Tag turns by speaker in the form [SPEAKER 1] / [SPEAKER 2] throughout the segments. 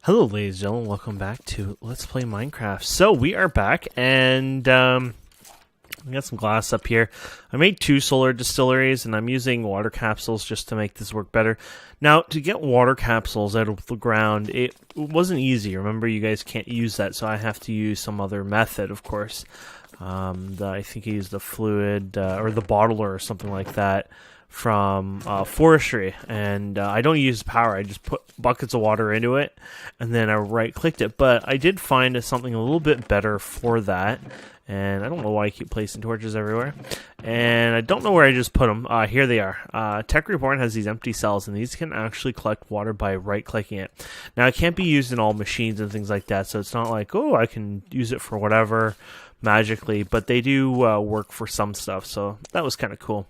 [SPEAKER 1] Hello, ladies and gentlemen. Welcome back to Let's Play Minecraft. So we are back, and we got some glass up here. I made 2 solar distilleries, and I'm using water capsules just to make this work better. Now, to get water capsules out of the ground, it wasn't easy. Remember, you guys can't use that, so I have to use some other method, of course. I think I used the fluid or the bottler or something like that from forestry, and I don't use power. I just put buckets of water into it, and then I right-clicked it. But I did find something a little bit better for that, and I don't know why I keep placing torches everywhere, and I don't know where I just put them. Here they are. Tech Reborn has these empty cells, and these can actually collect water by right-clicking it. Now, it can't be used in all machines and things like that, so it's not like, oh, I can use it for whatever magically, but they do work for some stuff, so that was kind of cool.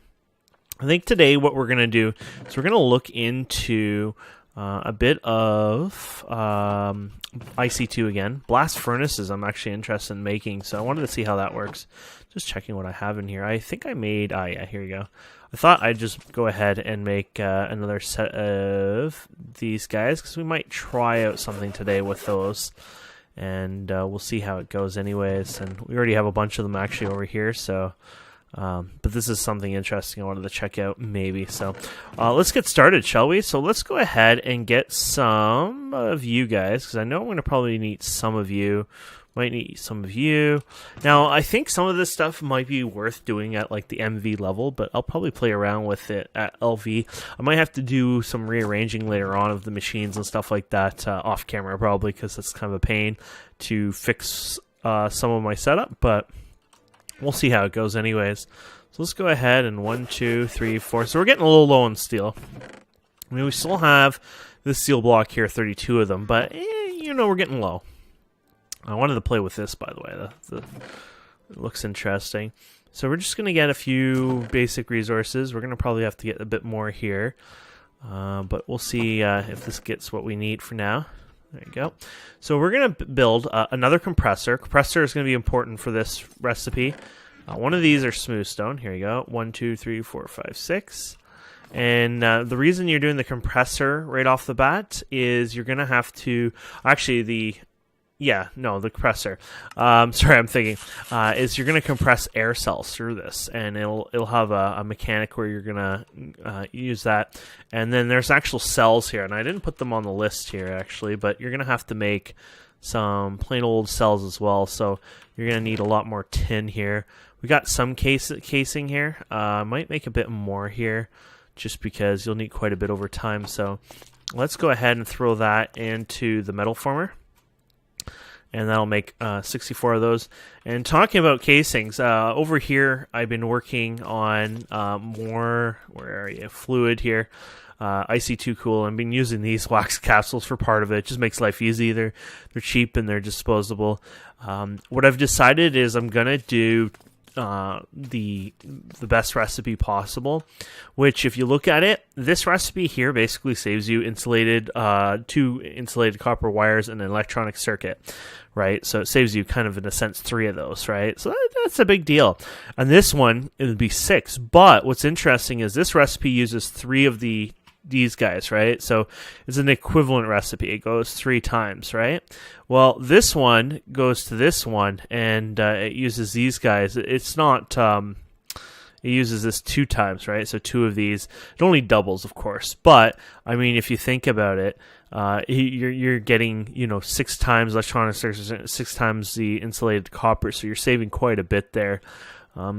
[SPEAKER 1] I think today what we're going to do is we're going to look into a bit of IC2 again. Blast furnaces I'm actually interested in making, so I wanted to see how that works. Just checking what I have in here. I think I made... yeah, here you go. I thought I'd just go ahead and make another set of these guys, because we might try out something today with those. And we'll see how it goes anyways. And we already have a bunch of them actually over here, so... but this is something interesting I wanted to check out, maybe. So let's get started, shall we? So let's go ahead and get some of you guys, because I know I'm going to probably need some of you. Might need some of you. Now, I think some of this stuff might be worth doing at like the MV level, but I'll probably play around with it at LV. I might have to do some rearranging later on of the machines and stuff like that off camera, probably, because it's kind of a pain to fix some of my setup, but... we'll see how it goes anyways. So let's go ahead and 1, 2, 3, 4. So we're getting a little low on steel. I mean, we still have this steel block here, 32 of them, but, you know, we're getting low. I wanted to play with this, by the way. It looks interesting. So we're just going to get a few basic resources. We're going to probably have to get a bit more here. But we'll see if this gets what we need for now. There you go. So we're going to build another compressor. Compressor is going to be important for this recipe. One of these are smooth stone. Here you go. 1, 2, 3, 4, 5, 6. And the reason you're doing the compressor right off the bat is you're going to have to... actually, the compressor. Sorry, I'm thinking. Is you're going to compress air cells through this, and it'll have a mechanic where you're going to use that. And then there's actual cells here, and I didn't put them on the list here actually, but you're going to have to make some plain old cells as well. So you're going to need a lot more tin here. We got some casing here. Might make a bit more here, just because you'll need quite a bit over time. So let's go ahead and throw that into the metal former. And that'll make 64 of those. And talking about casings, over here I've been working on more, where are you, fluid here, IC2 cool. I've been using these wax capsules for part of it. It just makes life easy. They're cheap and they're disposable. What I've decided is I'm going to do the best recipe possible, which if you look at it, this recipe here basically saves you 2 insulated copper wires and an electronic circuit, right? So it saves you kind of in a sense 3 of those, right? So that's a big deal. And this one, it would be 6, but what's interesting is this recipe uses 3 of these guys, right? So it's an equivalent recipe. It goes 3 times, right? Well, this one goes to this one, and it uses these guys. It's not... it uses this 2 times, right? So 2 of these. It only doubles, of course. But, I mean, if you think about it, you're getting, 6 times electronic circuits, 6 times the insulated copper, so you're saving quite a bit there.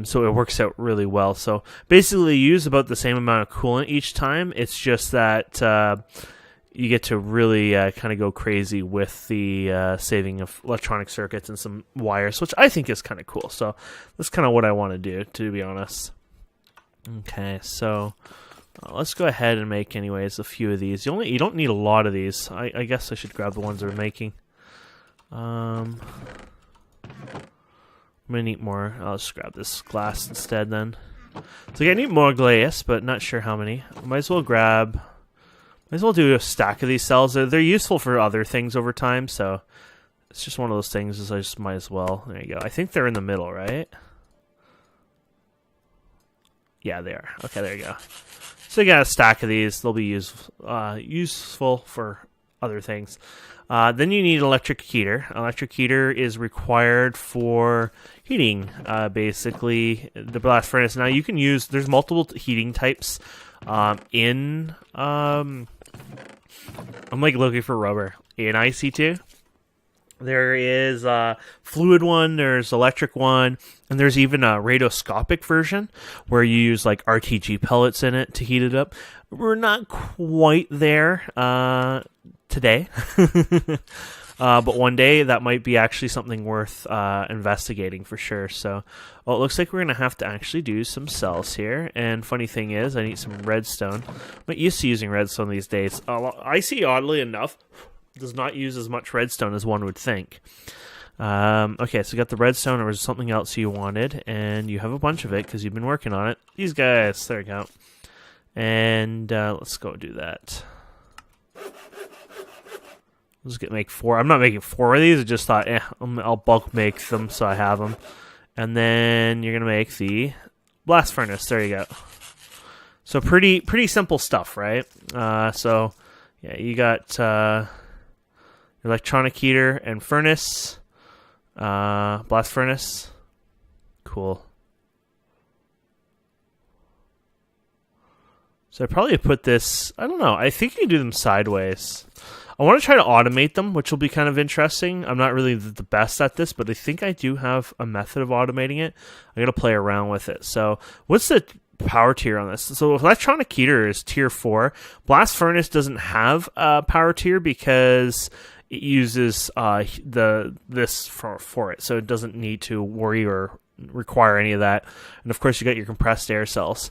[SPEAKER 1] So it works out really well. So basically you use about the same amount of coolant each time. It's just that you get to really kind of go crazy with the saving of electronic circuits and some wires, which I think is kind of cool. So that's kind of what I want to do, to be honest. Okay, so let's go ahead and make anyways a few of these. You don't need a lot of these. I guess I should grab the ones we're making. I'm going to need more. I'll just grab this glass instead then. So I need more glass, but not sure how many. Might as well do a stack of these cells. They're useful for other things over time, so it's just one of those things is I just might as well. There you go. I think they're in the middle, right? Yeah, they are. Okay, there you go. So you got a stack of these. They'll be useful for other things. Then you need electric heater. Electric heater is required for heating, basically, the blast furnace. Now you can use, there's multiple heating types I'm like looking for rubber in IC2. There is a fluid one, there's electric one, and there's even a radioscopic version where you use like RTG pellets in it to heat it up. We're not quite there today, but one day that might be actually something worth investigating for sure. So, well, it looks like we're going to have to actually do some cells here. And funny thing is, I need some redstone. I'm not used to using redstone these days. I see, oddly enough, does not use as much redstone as one would think. Okay, so you got the redstone. There was something else you wanted, and you have a bunch of it because you've been working on it. These guys, there we go. And let's go do that. Let's make 4. I'm not making 4 of these. I just thought, I'll bulk make them so I have them. And then you're gonna make the blast furnace. There you go. So pretty simple stuff, right? So yeah, you got electronic heater and furnace, blast furnace. Cool. So I probably put this, I don't know, I think you can do them sideways. I want to try to automate them, which will be kind of interesting. I'm not really the best at this, but I think I do have a method of automating it. I'm going to play around with it. So what's the power tier on this? So electronic heater is tier 4. Blast furnace doesn't have a power tier because it uses this for it, so it doesn't need to worry or require any of that. And of course, you got your compressed air cells.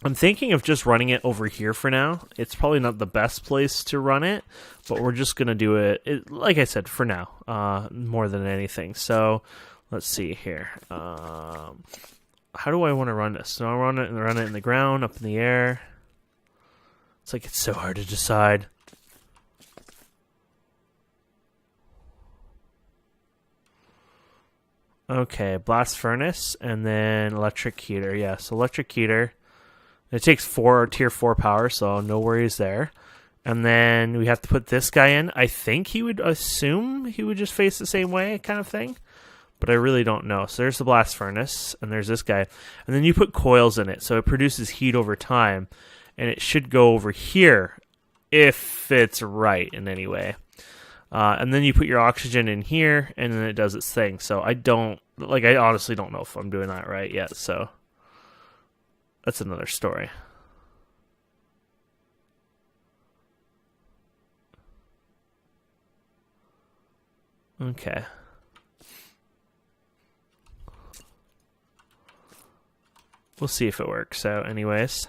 [SPEAKER 1] I'm thinking of just running it over here for now. It's probably not the best place to run it, but we're just going to do it, like I said, for now, more than anything. So let's see here. How do I want to run this? Do I run it in the ground, up in the air? It's like it's so hard to decide. Okay, blast furnace, and then electric heater. Yeah, so electric heater. It takes tier 4 power, so no worries there. And then we have to put this guy in. I think he would assume he would just face the same way kind of thing, but I really don't know. So there's the blast furnace, and there's this guy. And then you put coils in it, so it produces heat over time, and it should go over here if it's right in any way. And then you put your oxygen in here, and then it does its thing. So I honestly don't know if I'm doing that right yet, so that's another story. Okay. We'll see if it works out anyways.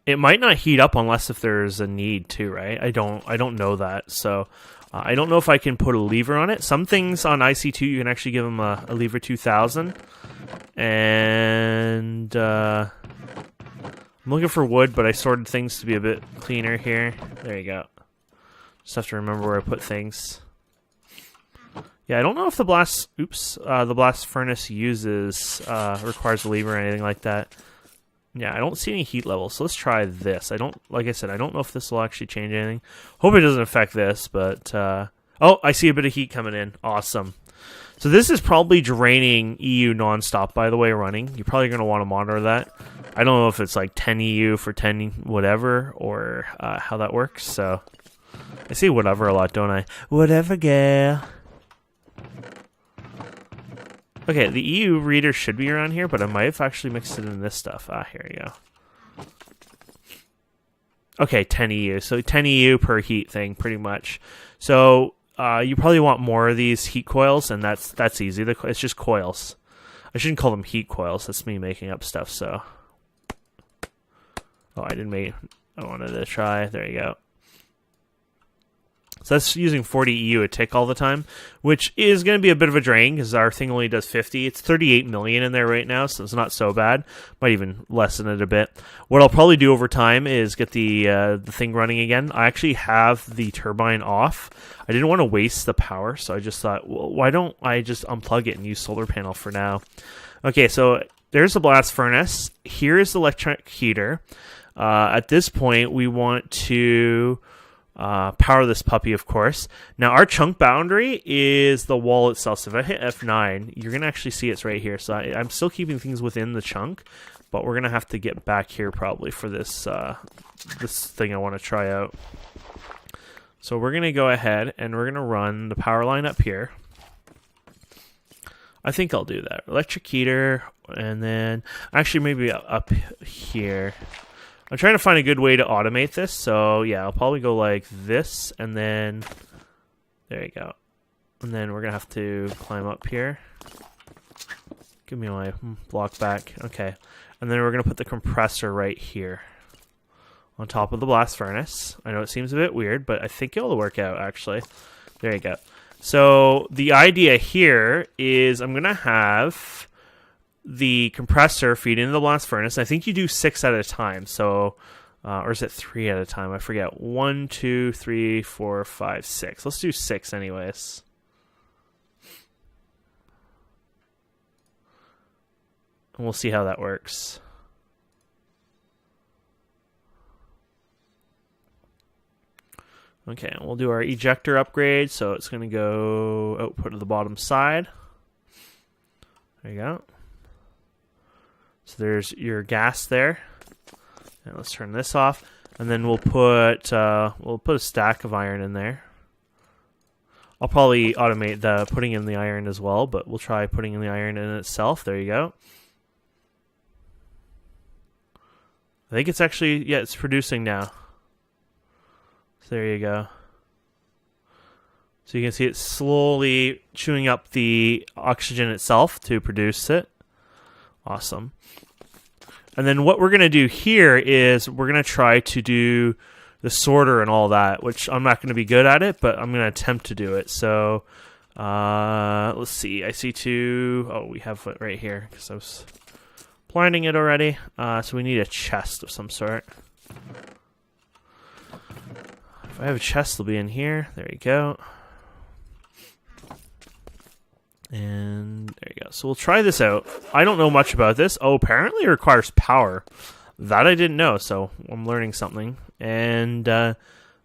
[SPEAKER 1] It might not heat up unless if there's a need to, right? I don't know that. So I don't know if I can put a lever on it. Some things on IC2 you can actually give them a lever 2000. And I'm looking for wood, but I sorted things to be a bit cleaner here. There you go. Just have to remember where I put things. Yeah, I don't know if the blast furnace requires a lever or anything like that. Yeah, I don't see any heat levels, so let's try this. Like I said, I don't know if this will actually change anything. Hope it doesn't affect this, but oh, I see a bit of heat coming in. Awesome. So this is probably draining EU nonstop, by the way, running. You're probably going to want to monitor that. I don't know if it's like 10 EU for 10 whatever, or how that works. So I say whatever a lot, don't I? Whatever, girl. Okay, the EU reader should be around here, but I might have actually mixed it in this stuff. Here we go. Okay, 10 EU. So 10 EU per heat thing, pretty much. So you probably want more of these heat coils, and that's easy. It's just coils. I shouldn't call them heat coils. That's me making up stuff, so. Oh, I wanted to try. There you go. So that's using 40 EU a tick all the time, which is going to be a bit of a drain because our thing only does 50. It's 38 million in there right now, so it's not so bad. Might even lessen it a bit. What I'll probably do over time is get the thing running again. I actually have the turbine off. I didn't want to waste the power, so I just thought, well, why don't I just unplug it and use solar panel for now? Okay, so there's the blast furnace. Here's the electric heater. At this point, we want to power this puppy, of course. Now, our chunk boundary is the wall itself. So if I hit F9, you're going to actually see it's right here. So I'm still keeping things within the chunk, but we're going to have to get back here probably for this, this thing I want to try out. So we're going to go ahead and we're going to run the power line up here. I think I'll do that. Electric heater, and then actually maybe up here. I'm trying to find a good way to automate this. So yeah, I'll probably go like this, and then there you go. And then we're gonna have to climb up here. Give me my block back. Okay. And then we're gonna put the compressor right here on top of the blast furnace. I know it seems a bit weird, but I think it'll work out actually. There you go. So the idea here is I'm going to have the compressor feed into the blast furnace. I think you do 6 at a time. So, or is it 3 at a time? I forget. 1, 2, 3, 4, 5, 6. Let's do 6 anyways. And we'll see how that works. Okay, we'll do our ejector upgrade. So it's going to go output to the bottom side. There you go. So there's your gas there. And let's turn this off. And then we'll put a stack of iron in there. I'll probably automate the putting in the iron as well, but we'll try putting in the iron in itself. There you go. I think it's actually, yeah, it's producing now. So there you go. So you can see it slowly chewing up the oxygen itself to produce it. Awesome. And then what we're going to do here is we're going to try to do the sorter and all that, which I'm not going to be good at it, but I'm going to attempt to do it. So let's see. IC2. Oh, we have it right here because I was blinding it already. So we need a chest of some sort. If I have a chest, it'll be in here. There you go. And there you go. So we'll try this out. I don't know much about this. Oh, apparently it requires power. That I didn't know, so I'm learning something. And I'm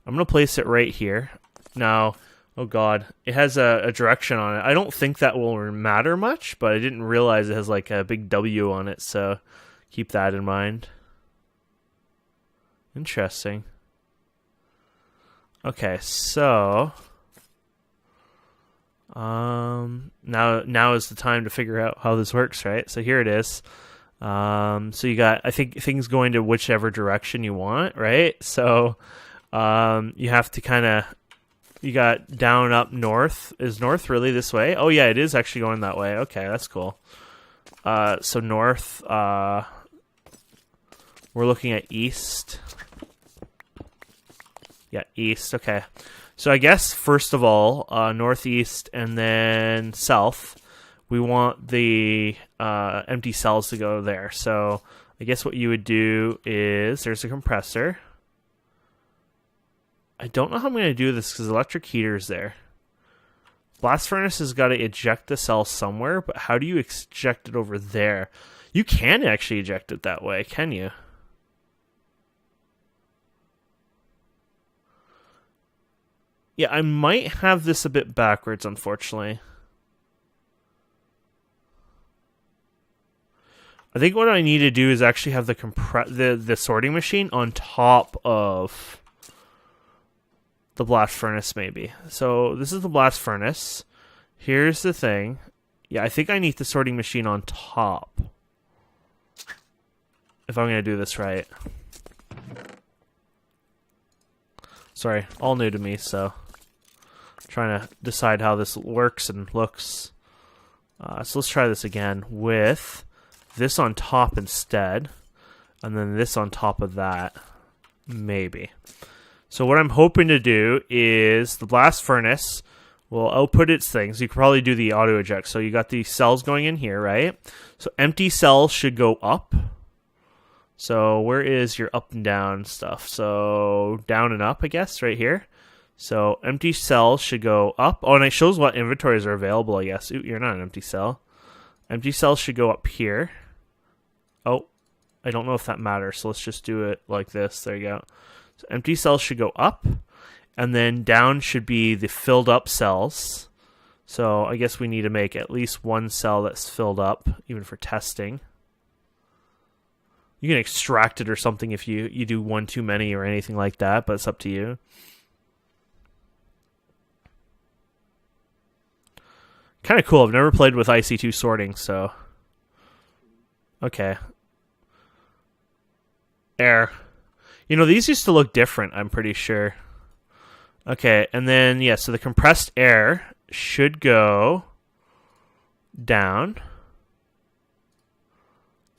[SPEAKER 1] going to place it right here. Now, oh god, it has a direction on it. I don't think that will matter much, but I didn't realize it has like a big W on it, so keep that in mind. Interesting. Okay, so now is the time to figure out how this works, right? So here it is. So you got, I think, things going to whichever direction you want, right? So you have to kind of, you got down, up, north. Is north really this way? Oh yeah, it is actually going that way. Okay, that's cool. So north, we're looking at east. Yeah, east. Okay. So I guess, first of all, northeast and then south, we want the empty cells to go there. So I guess what you would do is, there's a compressor. I don't know how I'm going to do this because electric heater's there. Blast furnace has got to eject the cell somewhere, but how do you eject it over there? You can actually eject it that way, can you? Yeah, I might have this a bit backwards, unfortunately. I think what I need to do is actually have the sorting machine on top of the blast furnace, maybe. So this is the blast furnace. Here's the thing. Yeah, I think I need the sorting machine on top, if I'm going to do this right. Sorry, all new to me, so trying to decide how this works and looks. So let's try this again with this on top instead, and then this on top of that, maybe. So what I'm hoping to do is the blast furnace will output its things. You could probably do the auto eject. So you got the cells going in here, right? So empty cells should go up. So where is your up and down stuff? So down and up, I guess, right here. So empty cells should go up. Oh, and it shows what inventories are available, I guess. Ooh, you're not an empty cell. Empty cells should go up here. Oh, I don't know if that matters, so let's just do it like this. There you go. So empty cells should go up, and then down should be the filled up cells. So I guess we need to make at least one cell that's filled up, even for testing. You can extract it or something if you do one too many or anything like that, but it's up to you. Kind of cool. I've never played with IC2 sorting, so... Okay. Air. You know, these used to look different, I'm pretty sure. Okay, and then, yeah, so the compressed air should go down.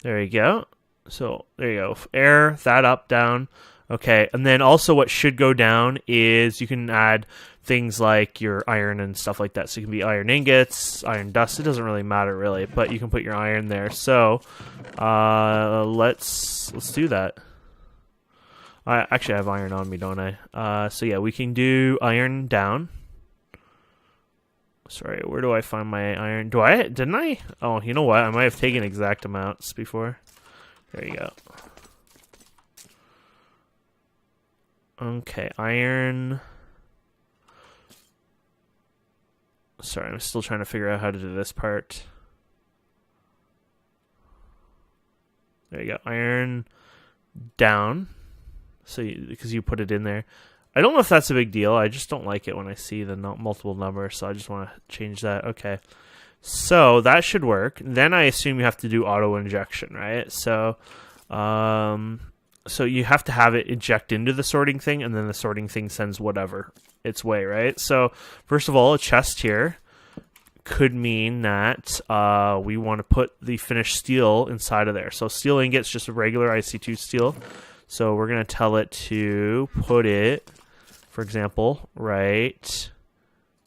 [SPEAKER 1] There you go. So, there you go. Air, that up, down. Okay, and then also what should go down is you can add things like your iron and stuff like that. So it can be iron ingots, iron dust. It doesn't really matter, really, but you can put your iron there. So, let's do that. I actually have iron on me, don't I? So yeah, we can do iron down. Sorry, where do I find my iron? Didn't I? Oh, you know what? I might have taken exact amounts before. There you go. Okay, iron. Sorry, I'm still trying to figure out how to do this part. There you go. Iron down. So, because you put it in there. I don't know if that's a big deal. I just don't like it when I see the multiple numbers, so I just want to change that. Okay. So, that should work. Then I assume you have to do auto-injection, right? So, so you have to have it inject into the sorting thing, and then the sorting thing sends whatever its way, right? So, first of all, a chest here could mean that we want to put the finished steel inside of there. So, steel ingot's just a regular IC2 steel. So we're going to tell it to put it, for example, right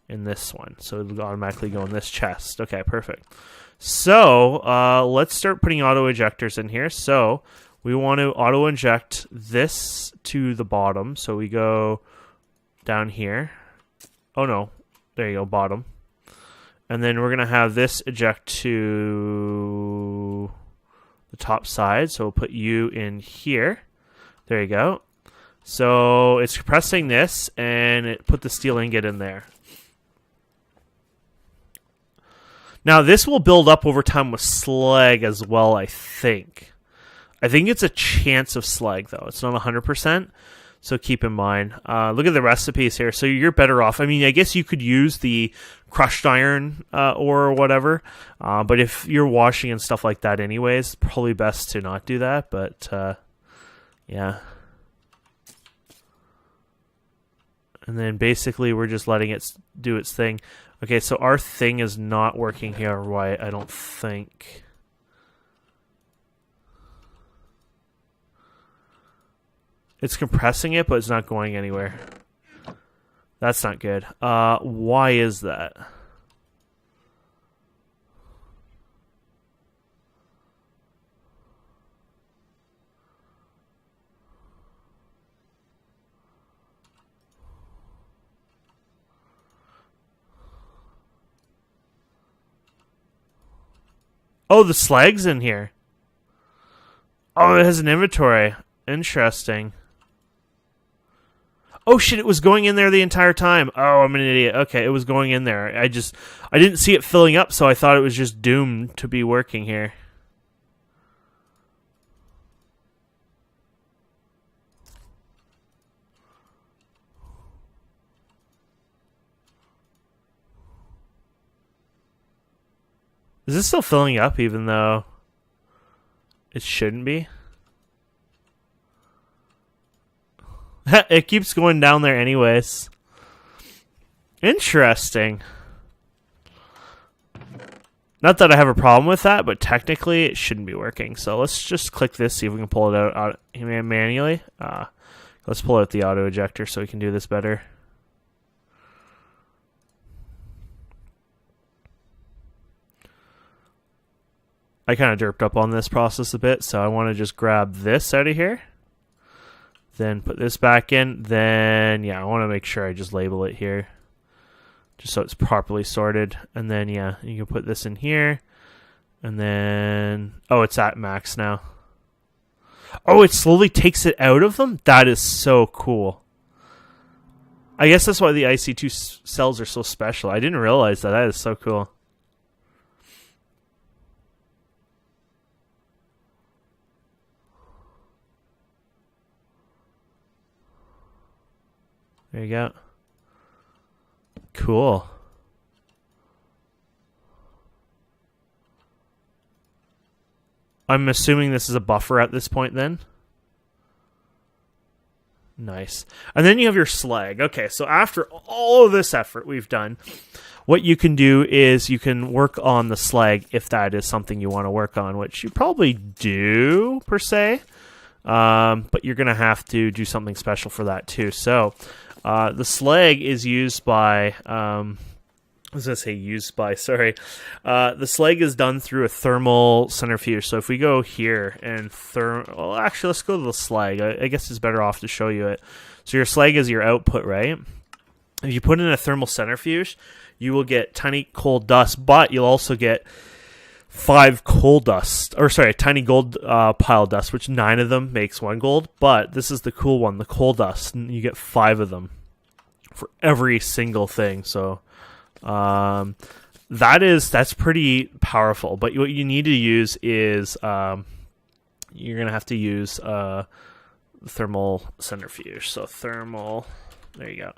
[SPEAKER 1] in this one. So it'll automatically go in this chest. Okay, perfect. So let's start putting auto-ejectors in here. So we want to auto-inject this to the bottom. So we go down here. Oh, no. There you go, bottom. And then we're going to have this eject to the top side. So we'll put you in here. There you go. So it's compressing this, and it put the steel ingot in there. Now, this will build up over time with slag as well, I think. I think it's a chance of slag, though. It's not 100%, so keep in mind. Look at the recipes here. So you're better off. I mean, I guess you could use the crushed iron ore or whatever, but if you're washing and stuff like that anyways, probably best to not do that, but... yeah. And then basically we're just letting it do its thing. Okay, so our thing is not working here, right? I don't think. It's compressing it, but it's not going anywhere. That's not good. Why is that? Oh, the slag's in here. Oh, it has an inventory. Interesting. Oh shit, it was going in there the entire time. Oh, I'm an idiot. Okay, it was going in there. I didn't see it filling up, so I thought it was just doomed to be working here. Is this still filling up even though it shouldn't be? It keeps going down there anyways. Interesting. Not that I have a problem with that, but technically it shouldn't be working. So let's just click this, see if we can pull it out manually. Let's pull out the auto ejector so we can do this better. I kind of derped up on this process a bit, so I want to just grab this out of here. Then put this back in. Then, yeah, I want to make sure I just label it here. Just so it's properly sorted. And then, yeah, you can put this in here. And then, oh, it's at max now. Oh, it slowly takes it out of them? That is so cool. I guess that's why the IC2 cells are so special. I didn't realize that. That is so cool. There you go. Cool. I'm assuming this is a buffer at this point then. Nice. And then you have your slag. Okay, so after all of this effort we've done, what you can do is you can work on the slag if that is something you want to work on, which you probably do, per se. But you're going to have to do something special for that too. So the slag is used by... I was going to say used by, sorry. The slag is done through a thermal centrifuge. So if we go here and well, actually, let's go to the slag. I guess it's better off to show you it. So your slag is your output, right? If you put in a thermal centrifuge, you will get tiny coal dust, but you'll also get 5 coal dust, or sorry, tiny gold pile dust, which 9 of them makes 1 gold. But this is the cool one, the coal dust, and you get 5 of them for every single thing. So that's pretty powerful, but what you need to use is you're gonna have to use thermal centrifuge. So thermal, there you go.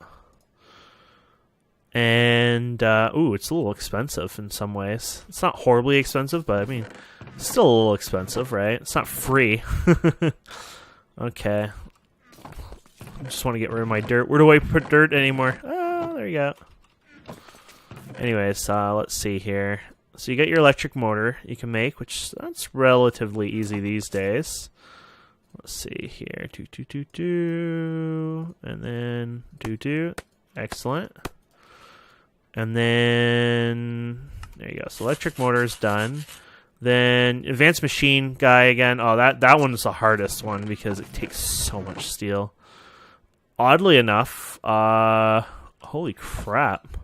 [SPEAKER 1] And ooh, it's a little expensive in some ways. It's not horribly expensive, but I mean, it's still a little expensive, right? It's not free. Okay, I just want to get rid of my dirt. Where do I put dirt anymore? Oh, there you go. Anyways, let's see here. So you got your electric motor you can make, which that's relatively easy these days. Let's see here. And then do. Excellent. And then there you go. So electric motor is done. Then advanced machine guy again. Oh, that one is the hardest one because it takes so much steel. Oddly enough, holy crap.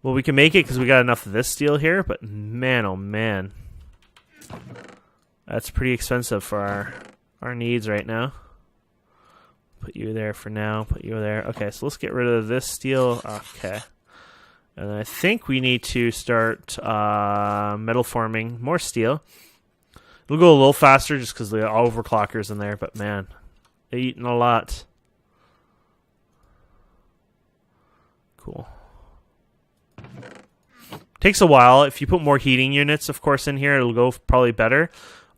[SPEAKER 1] Well, we can make it because we got enough of this steel here, but man, oh man. That's pretty expensive for our needs right now. Put you there for now, put you there. Okay, so let's get rid of this steel. Okay. And I think we need to start metal forming more steel. It'll go a little faster just because the overclocker's in there, but man, they're eating a lot. Cool. Takes a while. If you put more heating units, of course, in here, it'll go probably better.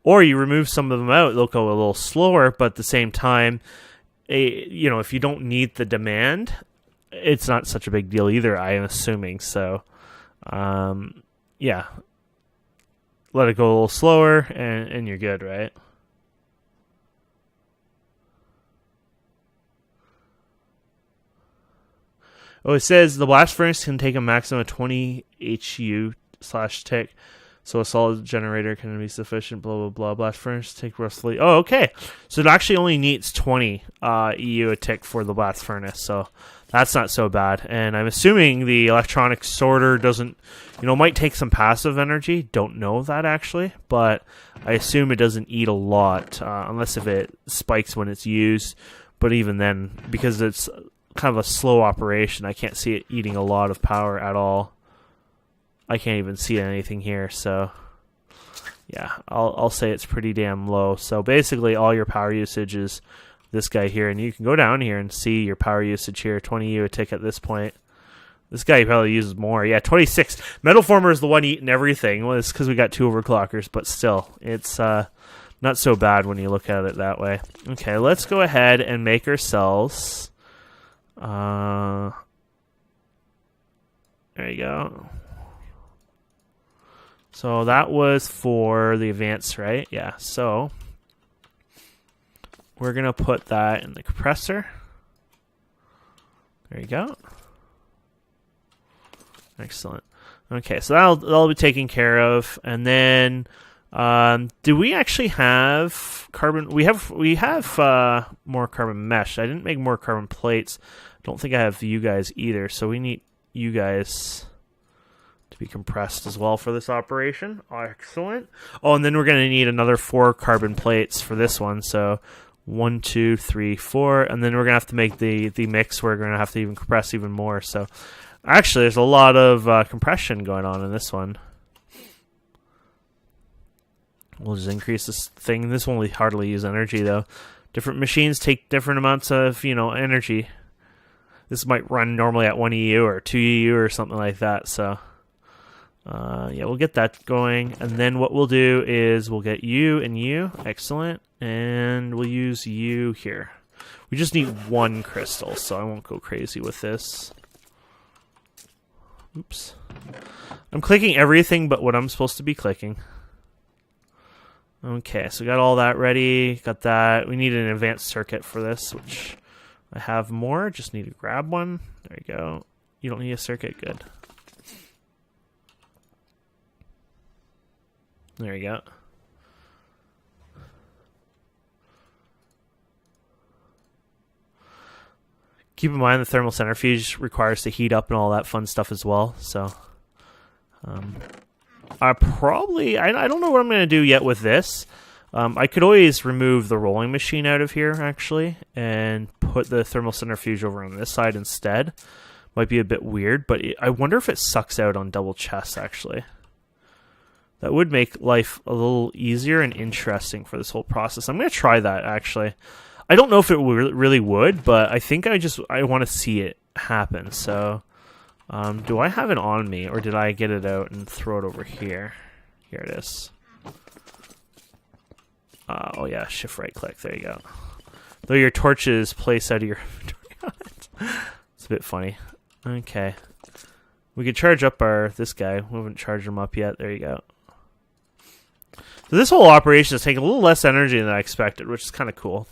[SPEAKER 1] Or you remove some of them out, they'll go a little slower, but at the same time, you know, if you don't need the demand, it's not such a big deal either, I am assuming. So, yeah. Let it go a little slower, and you're good, right? Oh, it says the blast furnace can take a maximum of 20 HU/tick, so a solid generator can be sufficient, blah, blah, blah. Blast furnace take roughly... Oh, okay. So it actually only needs 20 EU a tick for the blast furnace, so that's not so bad. And I'm assuming the electronic sorter doesn't... You know, might take some passive energy. Don't know that, actually. But I assume it doesn't eat a lot, unless if it spikes when it's used. But even then, because it's kind of a slow operation, I can't see it eating a lot of power at all. I can't even see anything here, so yeah, I'll say it's pretty damn low. So basically all your power usage is this guy here, and you can go down here and see your power usage here, 20 U a tick at this point. This guy probably uses more. Yeah, 26. Metal Former is the one eating everything. Well, it's because we got 2 overclockers, but still, it's not so bad when you look at it that way. Okay, let's go ahead and make ourselves... there you go. So that was for the advance, right? Yeah, so we're going to put that in the compressor. There you go. Excellent. Okay, so that'll be taken care of. And then do we actually have carbon? We have more carbon mesh. I didn't make more carbon plates. Don't think I have you guys either, so we need you guys to be compressed as well for this operation. Excellent. Oh, and then we're going to need another 4 carbon plates for this one. So 1, 2, 3, 4, and then we're going to have to make the mix. We're going to have to even compress even more. So actually, there's a lot of compression going on in this one. We'll just increase this thing. This won't hardly use energy, though. Different machines take different amounts of, energy. This might run normally at 1 EU or 2 EU or something like that. So, yeah, we'll get that going. And then what we'll do is we'll get you and you. Excellent. And we'll use you here. We just need 1 crystal, so I won't go crazy with this. Oops. I'm clicking everything but what I'm supposed to be clicking. Okay, so we got all that ready. Got that. We need an advanced circuit for this, which I have more. Just need to grab one. There you go. You don't need a circuit. Good. There you go. Keep in mind the thermal centrifuge requires to heat up and all that fun stuff as well. So, I don't know what I'm going to do yet with this. I could always remove the rolling machine out of here, actually, and put the thermal centrifuge over on this side instead. Might be a bit weird, but I wonder if it sucks out on double chests, actually. That would make life a little easier and interesting for this whole process. I'm going to try that, actually. I don't know if it really would, but I think I want to see it happen, so... do I have it on me, or did I get it out and throw it over here? Here it is. Oh yeah, shift right click. There you go. Though your torch is placed out of your inventory. It's a bit funny. Okay. We could charge up this guy. We haven't charged him up yet. There you go. So this whole operation is taking a little less energy than I expected, which is kind of cool.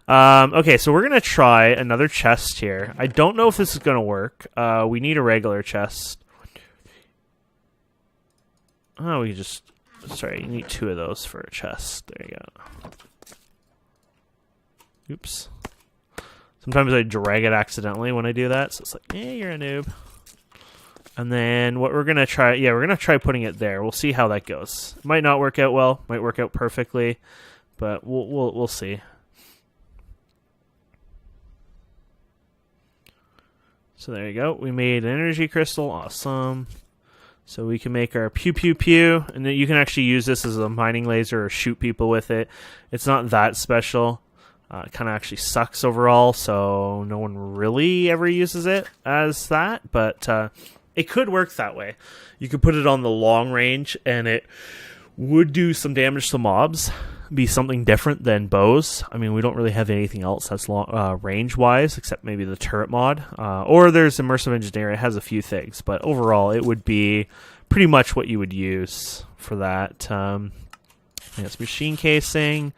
[SPEAKER 1] Okay, so we're going to try another chest here. I don't know if this is going to work. We need a regular chest. Oh, we just... Sorry, you need 2 of those for a chest. There you go. Oops. Sometimes I drag it accidentally when I do that, so it's like, you're a noob. And then what we're going to try... Yeah, we're going to try putting it there. We'll see how that goes. Might not work out well. Might work out perfectly. But we'll see. So there you go. We made an energy crystal. Awesome. So we can make our pew pew pew. And then you can actually use this as a mining laser or shoot people with it. It's not that special. It kind of actually sucks overall. So no one really ever uses it as that. But it could work that way. You could put it on the long range and it would do some damage to mobs. Be something different than bows. I mean, we don't really have anything else that's long, range-wise, except maybe the turret mod. Or there's immersive engineering. It has a few things, but overall, it would be pretty much what you would use for that. It's machine casing,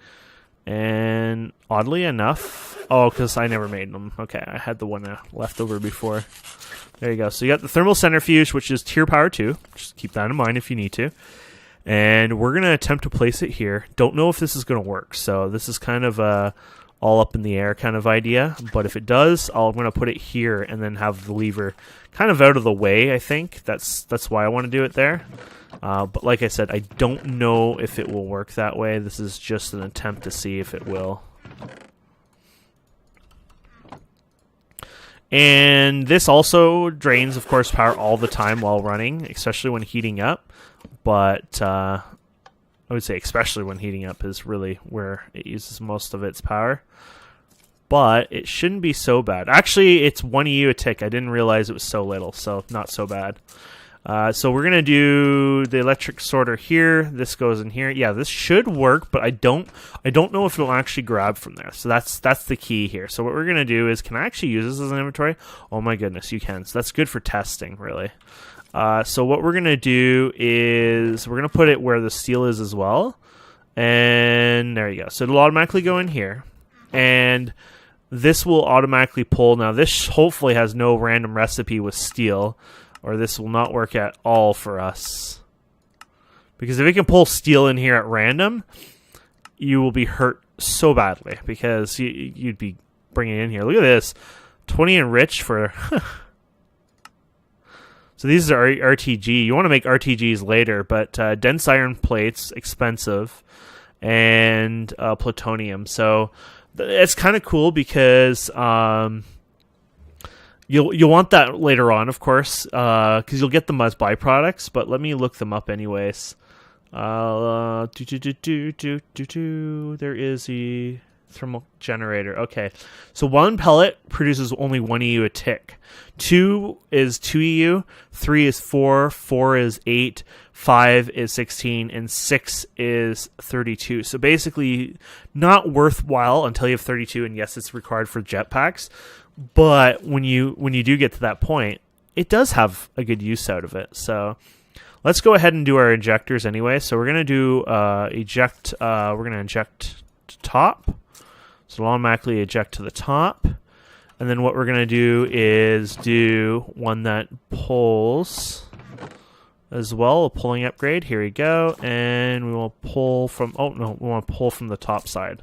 [SPEAKER 1] and oddly enough, because I never made them. Okay, I had the one left over before. There you go. So you got the thermal centrifuge, which is tier power 2. Just keep that in mind if you need to. And we're going to attempt to place it here. Don't know if this is going to work. So this is kind of a all up in the air kind of idea. But if it does, I'm going to put it here and then have the lever kind of out of the way, I think. That's why I want to do it there. But like I said, I don't know if it will work that way. This is just an attempt to see if it will. And this also drains, of course, power all the time while running, especially when heating up. But I would say especially when heating up is really where it uses most of its power. But it shouldn't be so bad. Actually, it's 1 EU a tick. I didn't realize it was so little, so not so bad. So we're going to do the electric sorter here. This goes in here. Yeah, this should work, but I don't know if it'll actually grab from there. So that's the key here. So what we're going to do is, can I actually use this as an inventory? Oh my goodness, you can. So that's good for testing, really. So what we're going to do is we're going to put it where the steel is as well. And there you go. So it'll automatically go in here. And this will automatically pull. Now this hopefully has no random recipe with steel, or this will not work at all for us. Because if it can pull steel in here at random, you will be hurt so badly because you'd be bringing it in here. Look at this. 20 enriched for... So these are RTG. You want to make RTGs later, but dense iron plates, expensive, and plutonium. So it's kind of cool because you'll want that later on, of course, because you'll get them as byproducts. But let me look them up anyways. There is a thermal generator. Okay, so 1 pellet produces only 1 EU a tick. 2 is 2 EU, 3 is 4, 4 is 8, 5 is 16, and 6 is 32. So basically not worthwhile until you have 32, and yes, it's required for jetpacks. But when you do get to that point, it does have a good use out of it. So let's go ahead and do our injectors anyway. So we're going to do eject. We're going to inject to top. So it'll automatically eject to the top. And then what we're going to do is do one that pulls as well, a pulling upgrade. Here we go. And we will pull from, oh no, we want to pull from the top side.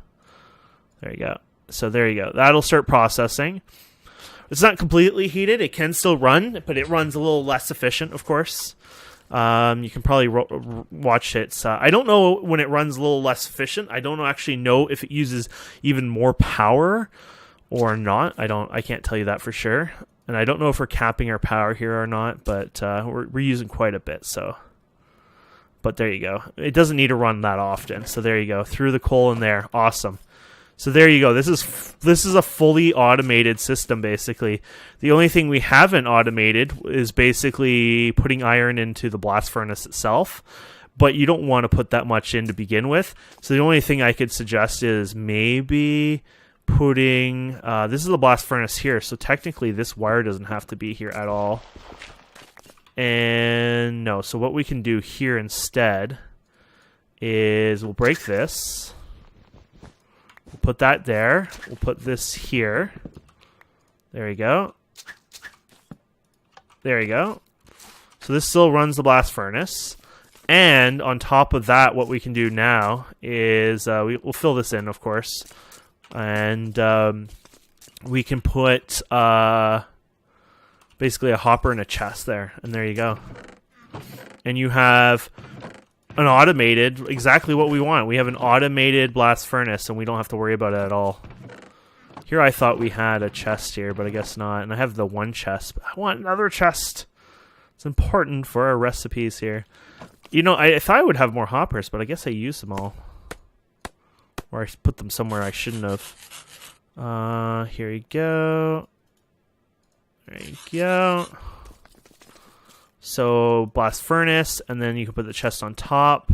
[SPEAKER 1] There you go. So there you go. That'll start processing. It's not completely heated. It can still run, but it runs a little less efficient, of course. You can probably watch it. I don't know when it runs a little less efficient. I don't actually know if it uses even more power or not. I can't tell you that for sure. And I don't know if we're capping our power here or not, but we're using quite a bit. So, but there you go. It doesn't need to run that often. So there you go. Threw the coal in there. Awesome. So there you go. This is a fully automated system, basically. The only thing we haven't automated is basically putting iron into the blast furnace itself. But you don't want to put that much in to begin with. So the only thing I could suggest is maybe putting... this is the blast furnace here, so technically this wire doesn't have to be here at all. And no, so what we can do here instead is we'll break this. We'll put that there. We'll put this here. There we go. There you go. So this still runs the blast furnace. And on top of that, what we can do now is we'll fill this in, of course. And we can put basically a hopper and a chest there. And there you go. And you have an automated, exactly what we want. We have an automated blast furnace, and we don't have to worry about it at all. Here I thought we had a chest here, but I guess not. And I have the one chest, but I want another chest. It's important for our recipes here. You know, I thought I would have more hoppers, but I guess I used them all. Or I put them somewhere I shouldn't have. Here you go. There you go. So blast furnace, and then you can put the chest on top,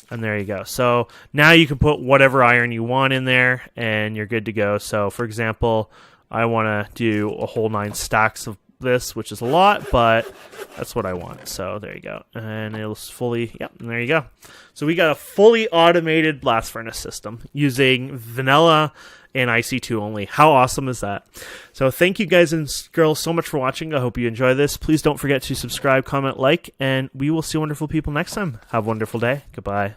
[SPEAKER 1] and there you go. So now you can put whatever iron you want in there, and you're good to go. So for example, I want to do a whole 9 stacks of this, which is a lot, but that's what I want. So there you go. And it'll fully, yep, and there you go. So we got a fully automated blast furnace system using vanilla and IC2 only. How awesome is that? So thank you guys and girls so much for watching. I hope you enjoy this. Please don't forget to subscribe, comment, like, and we will see wonderful people next time. Have a wonderful day. Goodbye.